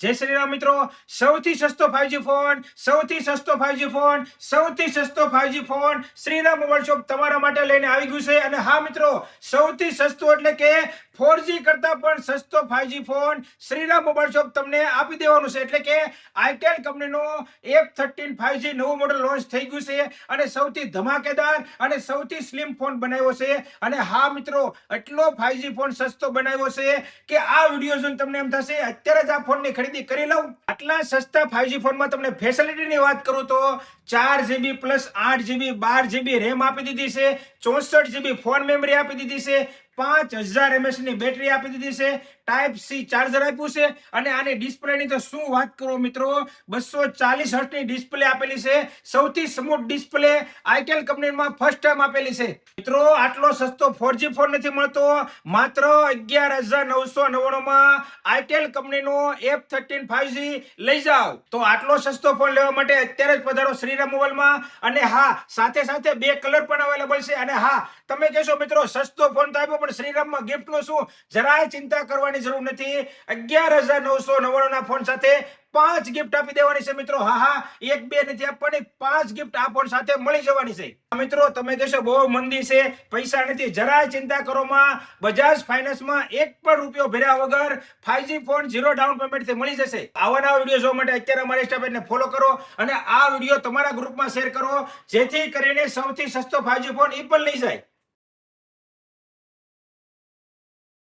જય શ્રી રામ મિત્રો, સૌથી સસ્તો 5G ફોન, સૌથી સસ્તો 5G ફોન, સૌથી સસ્તો 5G phone Shriram mobile shop તમારા માટે લઈને આવી ગયું છે. અને હા મિત્રો, સૌથી સસ્તો એટલે કે 4G કરતા પણ સસ્તો 5G phone Shriram mobile shop તમને આપી દેવાનું છે. એટલે કે આઈટેલ કંપનીનો F13 5G નવું મોડલ લોન્ચ થઈ ગયું છે અને સૌથી ધમાકેદાર અને સૌથી સ્લિમ ફોન બનાવ્યો છે. અને હા મિત્રો, એટલો 5G ફોન સસ્તો બનાવ્યો છે કે આ વિડીયો જોઈને તમને એમ થશે અત્યારે જ આ ફોનની ખરીદી કરી લઉં. આટલા સસ્તા 5G ફોનમાં તમને ફેસિલિટીની વાત કરું તો 4GB plus 8GB 12GB RAM આપી દીધી છે, 64GB ફોન મેમરી આપી દીધી છે, 5000 mAh ની બેટરી આપી દીધી છે, Type-C ચાર્જર આપ્યું છે. અને આની ડિસ્પ્લેની તો શું વાત કરું મિત્રો, 240 હર્ટ્ઝની ડિસ્પ્લે આપેલી છે. સૌથી સ્મૂથ ડિસ્પ્લે આઈટેલ કંપનીમાં ફર્સ્ટ ટાઈમ આપેલી છે. મિત્રો આટલો સસ્તો 4G ફોન નથી મળતો માત્ર 11,999 માં આઈટેલ કંપનીનો F13 5G લઈ જાઓ. તો આટલો સસ્તો ફોન લેવા માટે અત્યારે જ પધારો શ્રીરામ મોબાઈલમાં. અને હા, સાથે સાથે 2 કલર પણ અવેલેબલ છે. અને હા, તમે કહેશો મિત્રો સસ્તો ફોન તો આપ્યો પણ શ્રીરામમાં ગિફ્ટનું શું? જરાય ચિંતા કરવાની જરૂર નથી. 11,999 ના ફોન સાથે 5 ગિફ્ટ આપી દેવાની છે મિત્રો. હા, 1 2 નથી આપવાની, 5 ગિફ્ટ આ ફોન સાથે મળી જવાની છે. મિત્રો તમે કહેશો બહુ મંદી છે, પૈસા નથી, જરાય ચિંતા કરો માં. બજાજ ફાઇનાન્સમાં 1 પણ રૂપિયો ભર્યા વગર 5G ફોન 0 ડાઉન પેમેન્ટ થી મળી જશે. આવા નવા વિડીયો જોવા માટે અત્યારે અમારી ઇન્સ્ટા પેજને ફોલો કરો અને આ વિડીયો તમારા ગ્રુપમાં શેર કરો, જેથી કરીને સૌથી સસ્તો 5G ફોન ઈ પણ લઈ જાય.